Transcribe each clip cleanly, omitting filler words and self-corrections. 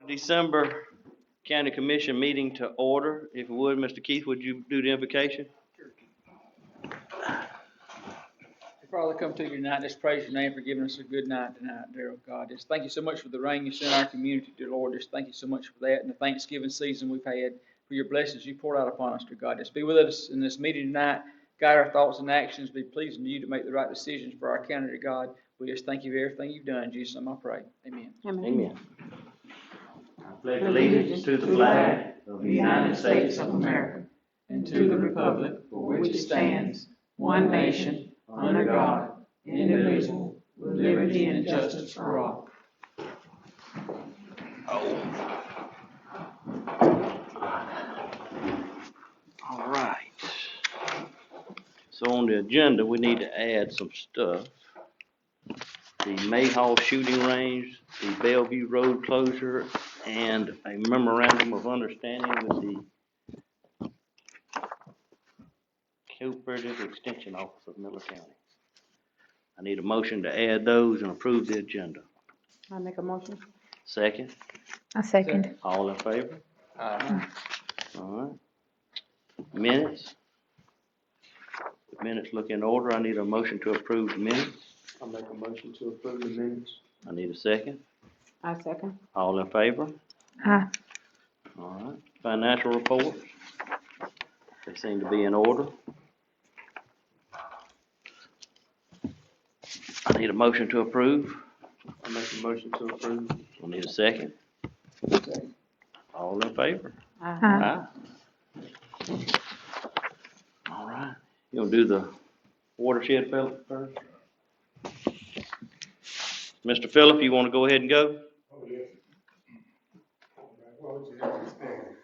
December County Commission meeting to order. If you would, Mr. Keith, would you do the invocation? Father, come to you tonight. Just praise your name for giving us a good night tonight, dear God. Just thank you so much for the rain you sent our community, dear Lord. Just thank you so much for that and the Thanksgiving season we've had, for your blessings you poured out upon us, dear God. Just be with us in this meeting tonight. Guide our thoughts and actions. Be pleasing to you to make the right decisions for our county, dear God. We just thank you for everything you've done. In Jesus' name I pray. Amen. Amen. I pledge allegiance to the flag of the United States of America and to the republic for which it stands, one nation, under God, indivisible, with liberty and justice for all. All right. So on the agenda, we need to add some stuff. The Mayhaw shooting range, the Bellevue Road closure, and a memorandum of understanding with the Cooperative Extension Office of Miller County. I need a motion to add those and approve the agenda. I make a motion. Second, I second. all in favor? Aye. All right. Minutes. The minutes look in order. I need a motion to approve the minutes. I'll make a motion to approve the minutes. I need a second. I second. All in favor? Aye. All right. Financial reports. They seem to be in order. I need a motion to approve. I'll make a motion to approve. I need a second. All in favor? Aye. All right. You gonna do the watershed, Philip, first? Mr. Phillip, you want to go ahead and go? Oh, yes. Why would you have me stand?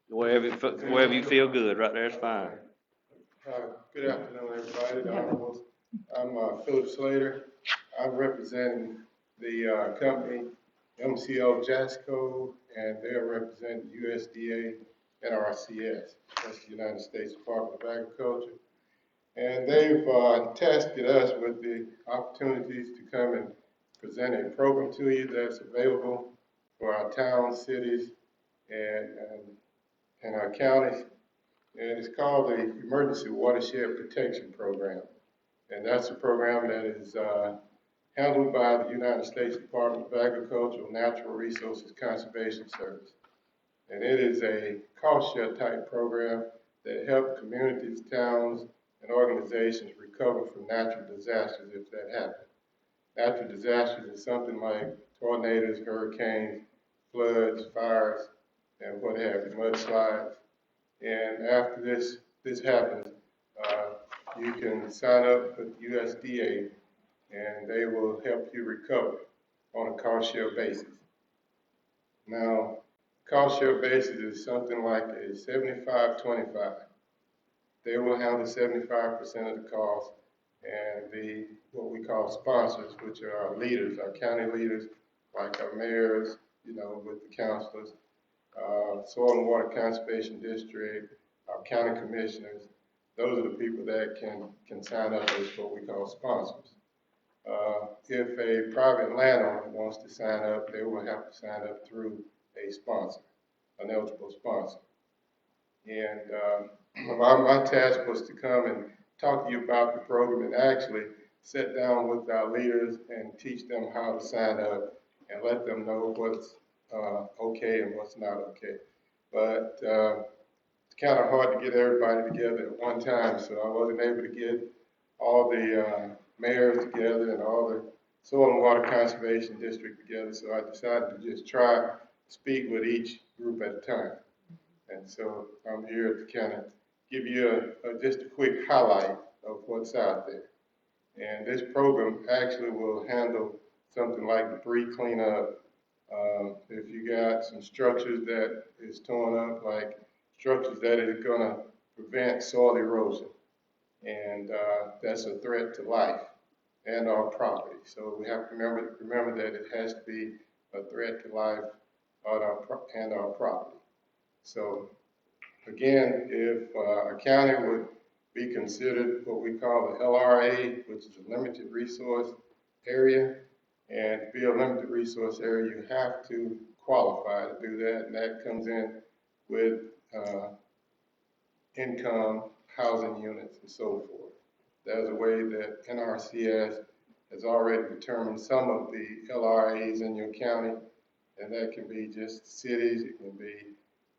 Wherever you feel good, right there is fine. Good afternoon, everybody. I'm Philip Slater. I'm representing the company MCL Jasco, and they're representing USDA NRCS. That's the United States Department of Agriculture. And they've tasked us with the opportunities to come and present a program to you that's available for our towns, cities, and our counties. And it's called the Emergency Watershed Protection Program. And that's a program that is handled by the United States Department of Agriculture, Natural Resources Conservation Service. And it is a cost share type program that helps communities, towns, and organizations recover from natural disasters if that happens. Natural disasters is something like tornadoes, hurricanes, floods, fires, and what have you, mudslides. And after this happens, you can sign up with USDA, and they will help you recover on a cost share basis. Now, cost share basis is something like a 75-25. They will handle 75% of the cost, and what we call sponsors, which are our leaders, our county leaders, like our mayors, with the councilors, Soil and Water Conservation District, our county commissioners. Those are the people that can sign up as what we call sponsors. If a private landowner wants to sign up, they will have to sign up through a sponsor, an eligible sponsor. And my task was to come and talk to you about the program and actually sit down with our leaders and teach them how to sign up and let them know what's okay and what's not okay. But it's kind of hard to get everybody together at one time, so I wasn't able to get all the mayors together and all the Soil and Water Conservation District together, so I decided to just try to speak with each group at a time. And so I'm here to kind of give you just a quick highlight of what's out there. And this program actually will handle something like debris cleanup. If you got some structures that is torn up, like structures that is going to prevent soil erosion, and that's a threat to life and our property. So we have to remember that it has to be a threat to life and our property. So again, if a county would be considered what we call the LRA, which is a limited resource area, and to be a limited resource area, you have to qualify to do that, and that comes in with, income, housing units, and so forth. There's a way that NRCS has already determined some of the LRAs in your county, and that can be just cities, it can be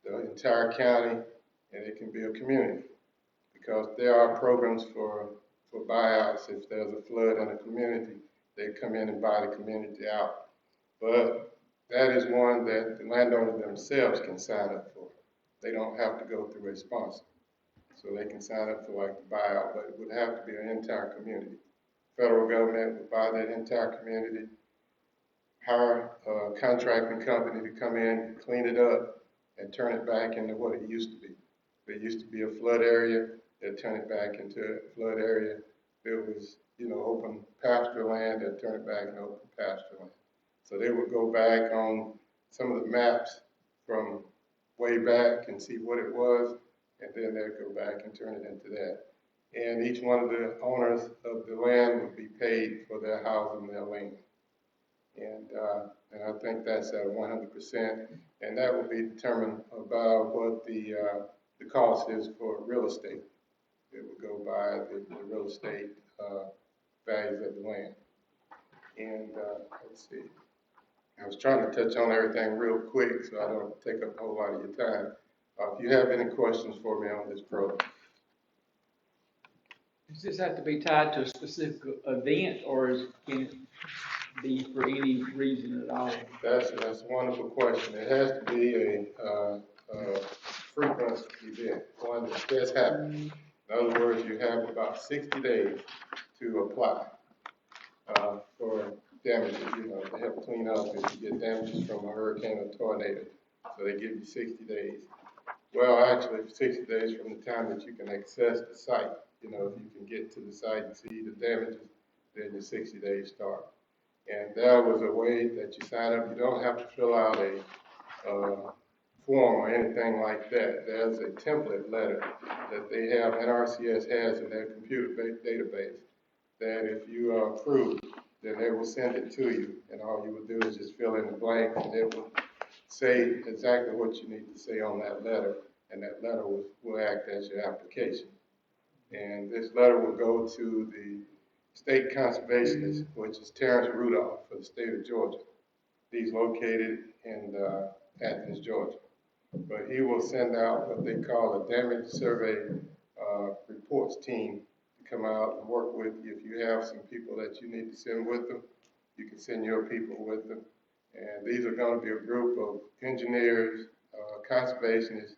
the entire county, and it can be a community. Because there are programs for buyouts. If there's a flood in a community, they come in and buy the community out. But that is one that the landowners themselves can sign up for. They don't have to go through a sponsor. So they can sign up for like the buyout, but it would have to be an entire community. Federal government would buy that entire community, hire a contracting company to come in, clean it up, and turn it back into what it used to be. If it used to be a flood area, they'd turn it back into a flood area. If it was, open pasture land, they'd turn it back into open pasture land. So they would go back on some of the maps from way back and see what it was, and then they'd go back and turn it into that. And each one of the owners of the land would be paid for their house and their land. And I think that's at 100%, and that will be determined about what the cost is for real estate. It would go by the real estate values of the land. And let's see. I was trying to touch on everything real quick so I don't take up a whole lot of your time. If you have any questions for me on this program. Does this have to be tied to a specific event, or can it be for any reason at all? That's a wonderful question. It has to be a frequent event, one that does happen. In other words, you have about 60 days to apply for damages, to help clean up if you get damages from a hurricane or tornado. So they give you 60 days. Well, actually, 60 days from the time that you can access the site. If you can get to the site and see the damages, then your 60 days start. And there was a way that you sign up. You don't have to fill out a form or anything like that. There's a template letter that they have, NRCS has in their computer database, that if you are approved, then they will send it to you. And all you will do is just fill in the blanks, and it will say exactly what you need to say on that letter, and that letter will act as your application. And this letter will go to the state conservationist, which is Terrence Rudolph for the state of Georgia. He's located in Athens, Georgia. But he will send out what they call a damage survey reports team to come out and work with you. If you have some people that you need to send with them, you can send your people with them. And these are going to be a group of engineers, conservationists,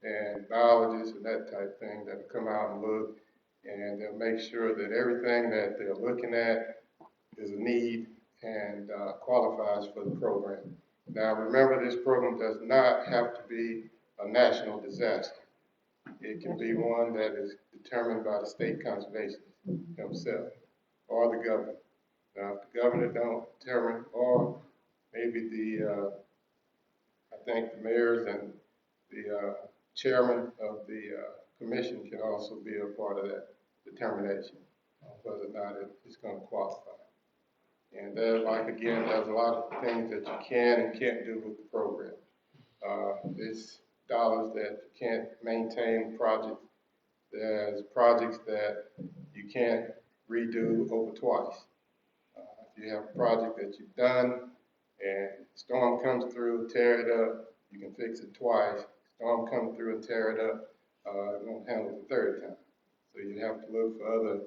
and biologists and that type of thing that will come out and look, and they'll make sure that everything that they're looking at is a need and qualifies for the program. Now remember, this program does not have to be a national disaster. It can be one that is determined by the state conservationist himself or the governor. Now if the governor don't determine, or maybe I think the mayors and the chairman of the commission can also be a part of that determination on whether or not it's going to qualify. And there's a lot of things that you can and can't do with the program. There's dollars that you can't maintain projects. There's projects that you can't redo over twice. If you have a project that you've done and storm comes through, tear it up, you can fix it twice. Storm comes through and tear it up, it won't handle it the third time. So you have to look for other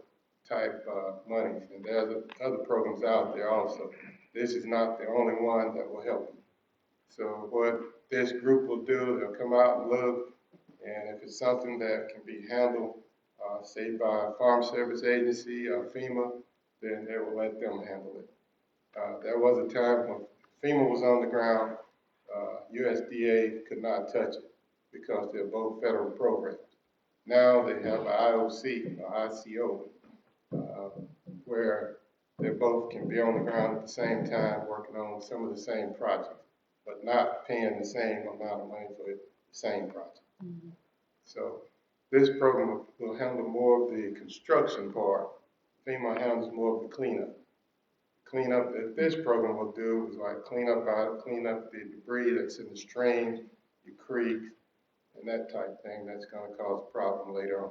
type monies, and there's other programs out there also. This is not the only one that will help you. So what this group will do, they'll come out and look, and if it's something that can be handled, say by a Farm Service Agency or FEMA, then they will let them handle it. There was a time when FEMA was on the ground, USDA could not touch it because they're both federal programs. Now they have an IOC, or ICO, where they both can be on the ground at the same time working on some of the same projects, but not paying the same amount of money for the same project. Mm-hmm. So this program will handle more of the construction part. FEMA handles more of the cleanup. clean up that this program will do is like clean up the debris that's in the streams, the creeks, and that type of thing that's gonna cause a problem later on.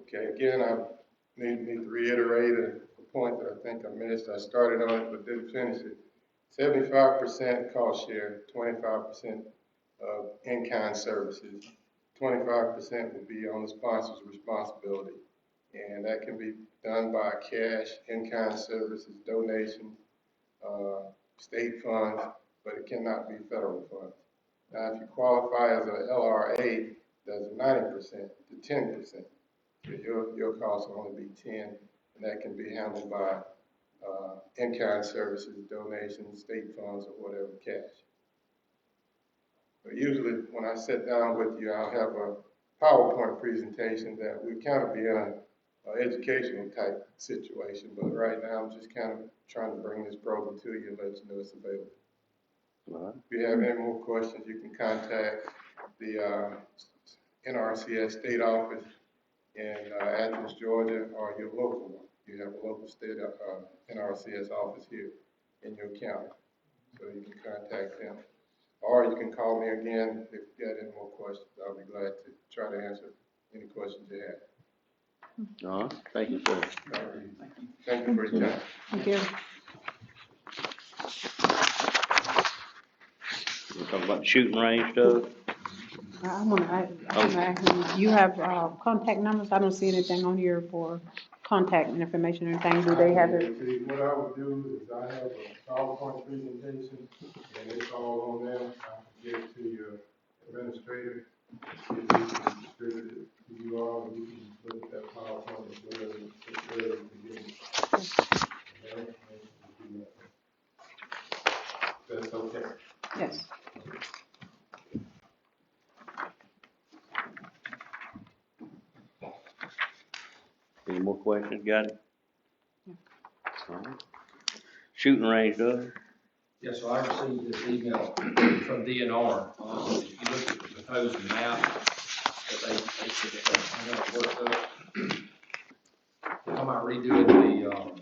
Okay, again, I need to reiterate a point that I think I missed. I started on it but didn't finish it. 75% cost share, 25% of in-kind services. 25% will be on the sponsor's responsibility. And that can be done by cash, in-kind services, donations, state funds, but it cannot be federal funds. Now, if you qualify as a LRA, that's 90% to 10%. So your cost will only be 10, and that can be handled by in-kind services, donations, state funds, or whatever, cash. But usually, when I sit down with you, I'll have a PowerPoint presentation that we kind of be in an educational type situation. But right now, I'm just kind of trying to bring this program to you and let you know it's available. All right. If you have any more questions, you can contact the NRCS state office in Athens, Georgia, or your local one. You have a local state NRCS office here in your county, so you can contact them. Or you can call me again if you got any more questions. I'll be glad to try to answer any questions you have. All right, thank you, sir. Thank you for your time. Thank you. We're talking about the shooting range stuff. I wanna ask you, you have, contact numbers? I don't see anything on here for contact information or anything. Do they have it? See, what I would do is I have a PowerPoint presentation, and it's all on there. I can give it to your administrator, see if he can distribute it to you all, and you can look at that PowerPoint as well, and you can get it. And that information will be there. That's okay. Yes. Any more questions? Got it? All right. Shooting range, Doug? Yes, so I received this email from DNR. If you look at the proposed map that they said that they're gonna work up, they're talking about redoing the,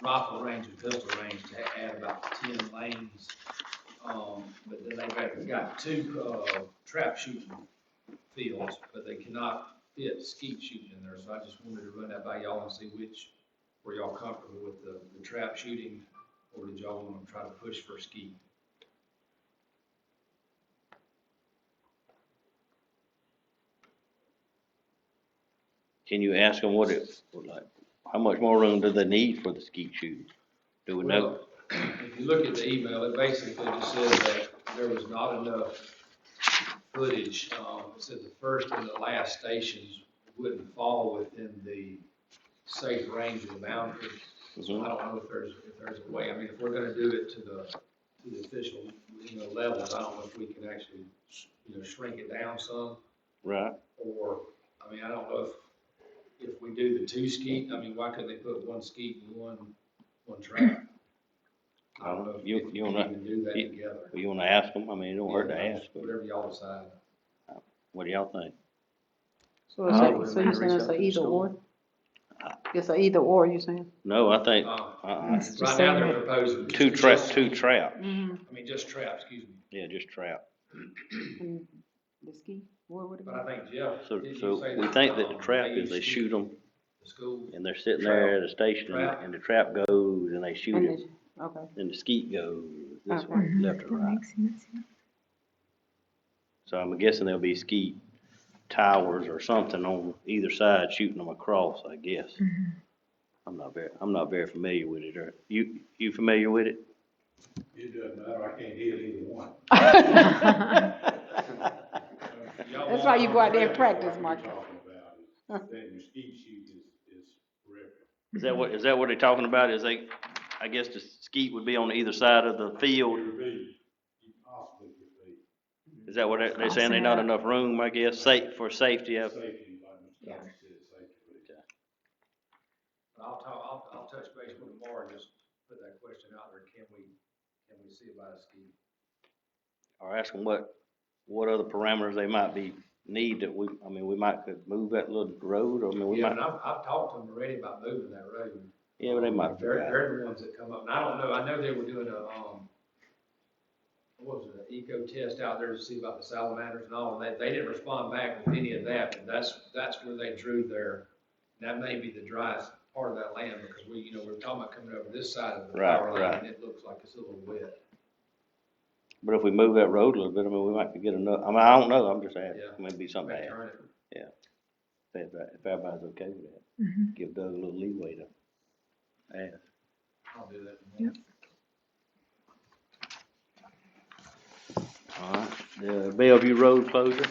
rifle range and pistol range to add about 10 lanes. But then they've got two, trap shooting fields, but they cannot fit skeet shooting in there. So I just wanted to run that by y'all and see were y'all comfortable with the trap shooting, or did y'all want to try to push for skeet? Can you ask them how much more room do they need for the skeet shooting? Do we know? Well, if you look at the email, it basically just said that there was not enough footage. It said the first and the last stations wouldn't fall within the safe range of the boundary. So I don't know if there's a way. I mean, if we're gonna do it to the official, levels, I don't know if we can actually, shrink it down some. Right. Or, I mean, I don't know if we do the two skeet, I mean, why couldn't they put one skeet and one trap? I don't know if You you wanna- can do that together. You wanna ask them? I mean, it don't hurt to ask, but Whatever y'all decide. what do y'all think? So you're saying it's a either or? It's a either or, you saying? No, I think, It's just Right now, saying they're that proposing. two traps. Mm-hmm. I mean, just trap, excuse me. Yeah, just trap. And the ski, where would it be? But I think, Jeff, So, didn't you so say we think that the trap they is they use shoot them the school? and they're sitting there at a station and the trap goes and they shoot And it okay. and the skeet goes this Okay. way, Mhm, left or that right. makes sense. So I'm guessing there'll be skeet towers or something on either side shooting them across, I guess. Mhm. I'm not very familiar with it. Or you familiar with it? It doesn't matter, I can't hit either one. That's why you go out there and practice, Mark. What you're talking about is that your skeet shoot is correct. Is that what they're talking about? I guess the skeet would be on either side of the field. It would be, you possibly could be. Is that what they're saying? There's not enough room, I guess, for safety of. Safety, like Mr. Thomas said, safety. I'll touch base with them tomorrow and just put that question out there. Can we see about a ski? Or ask them what other parameters they might be need that I mean, we might could move that little road, or I mean, we Yeah, might, and I've talked to them already about moving that road. yeah, but they might have forgot. They're the ones that come up, and I don't know, I know they were doing what was it, an eco test out there to see about the salamanders and all, and they didn't respond back with any of that, and that's where they drew that may be the driest part of that land, because we're talking about coming over this side of the Right, power line, right. and it looks like it's a little wet. But if we move that road a little bit, I mean, we might could get another, I mean, I don't know, I'm just asking, Yeah. it may be something to May add, turn it. if everybody's okay with that. Mhm. Give Doug a little leeway to ask. I'll do that. Yep. All right, the Bellevue Road closure,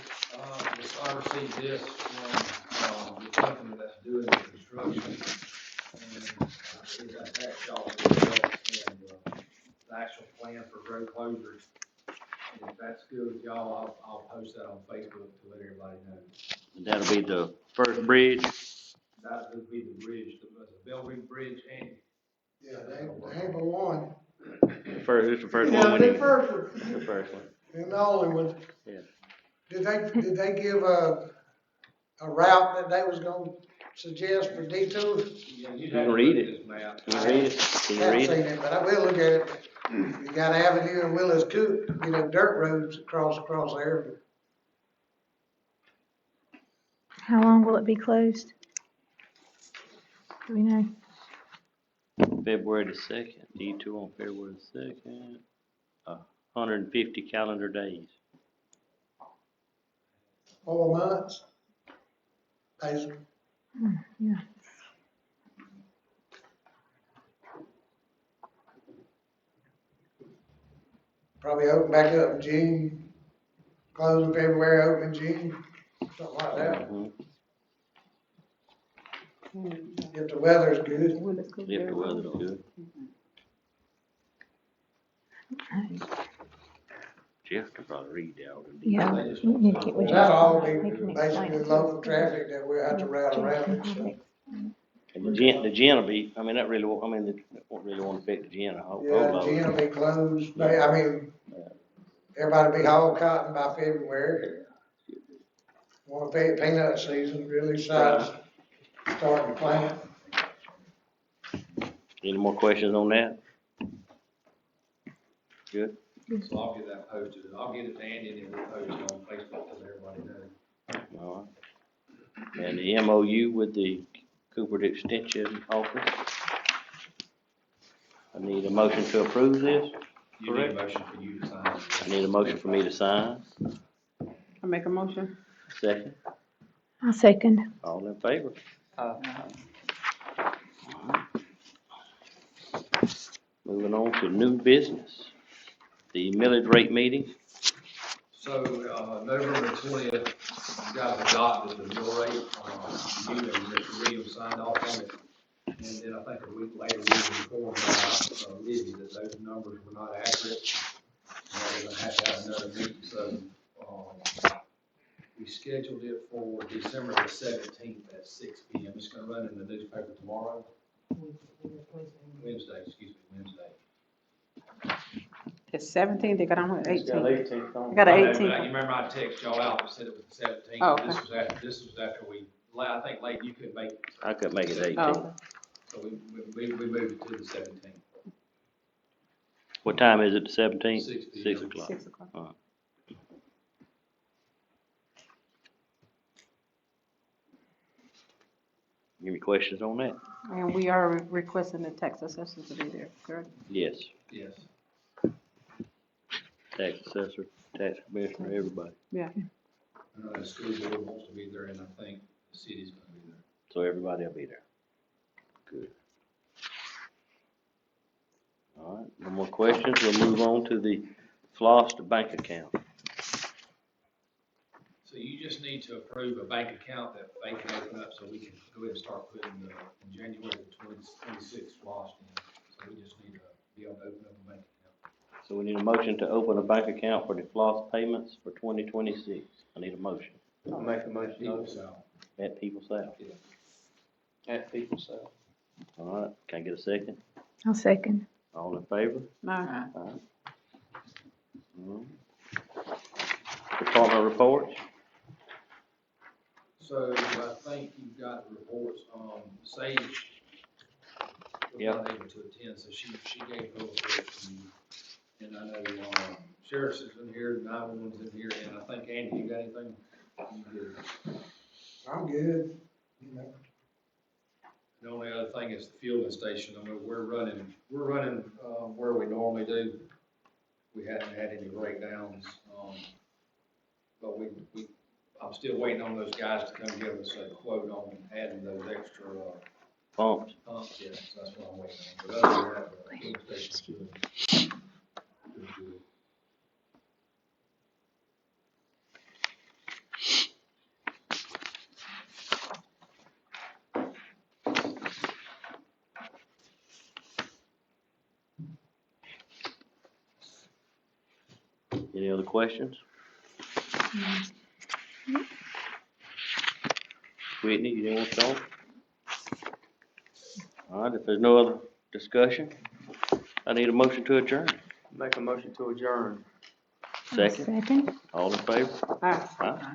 Yes, I received this from, the company that's doing the construction, and I think I attached y'all to it, and, the actual plan for road closures. And if that's good with y'all, I'll post that on Facebook to let everybody know. that'll be the first bridge, That would be the bridge, the Bellevue Bridge, and Yeah, they ain't but one. it's the first Yeah, one we the need, first one, the first one. and the only one. Yeah. Did they give a route that they was gonna suggest for detours? you'd can have to read look it. at this map. Can you read it? Can you Haven't read seen it? it, but I will look at it. You got Avenue and Willis Coop, dirt roads across there. How long will it be closed? Do we know? February the second, detour on February the second, 150 calendar days. 4 months. Basically. Yeah. Probably open back up in June, close in February, open in June, something like that, Mhm. if the weather's good. Willis Cook If the Road. weather's good. Jeff can probably read that one. Yeah. You need to get with That'll all Jeff. be He can explain basically it. local traffic that we'll have to route Jeff around can it, so. probably- And the gin will be, I mean, that really won't, I mean, it won't really want to affect the gin, I hope. Yeah, Gene will be closed, everybody be hauled cotton by February. Want to pay peanut season, really starting to plant. Any more questions on that? Good? So I'll get that posted, and I'll get it to Andy, and then we'll post it on Facebook to let everybody know. All right. And the MOU with the Cooper Extension Office. I need a motion to approve this. You need a motion for you to sign. I need a motion for me to sign. I make a motion. Second, I'll second. all in favor? Moving on to new business. The millage rate meeting. So, November 20th, you guys adopted the mill rate, you and Mr. Williams signed off on it. And then I think a week later, we were informed by, Libby that those numbers were not accurate. And they were gonna have to have another meeting, so, we scheduled it for December the 17th at 6 p.m. It's gonna run in the newspaper tomorrow. Wednesday. The 17th, they got on with It's got 18th. 18th on. I got I an know, but 18th. You remember I texted y'all out and said it was the 17th. Oh, This was after I think late, you couldn't make it. I could make it 18. Oh, So we moved it to the 17th. What time is it, the 17th? 6 p.m. 6 o'clock. 6 o'clock. Any questions on that? And we are requesting the tax assessors to be there, correct? Yes. Yes. Tax assessor, tax commissioner, everybody. Yeah. The school board wants to be there, and I think the city's gonna be there. So everybody will be there. Good. All right, no more questions. We'll move on to the Floss bank account. So you just need to approve a bank account that they can open up, so we can go ahead and start putting the, in January the 26th lost in. So we just need to be able to open up a bank account. So we need a motion to open a bank account for the Floss payments for 2026. I need a motion I'll make a motion People South. at People's South. at People's South. All right, can I get a second? I'll second. All in favor? No, Department reports. So I think you've got the reports, Sage was Yep. not able to attend, so she gave her reports to you. And I know, Sheriff's is in here, 911's in here, and I think, Andy, you got anything? You good? I'm good, you know. The only other thing is the fueling station. I mean, we're running, where we normally do. We haven't had any breakdowns, but I'm still waiting on those guys to come give us a quote on adding those extra, Pumps. pumps, yes, that's what I'm waiting on. But other than that, the fueling station's good. Good. Any other questions? Whitney, you didn't want to talk? All right, if there's no other discussion, I need a motion to adjourn. Make a motion to adjourn. Second, Second. all in favor? Aye. Aye.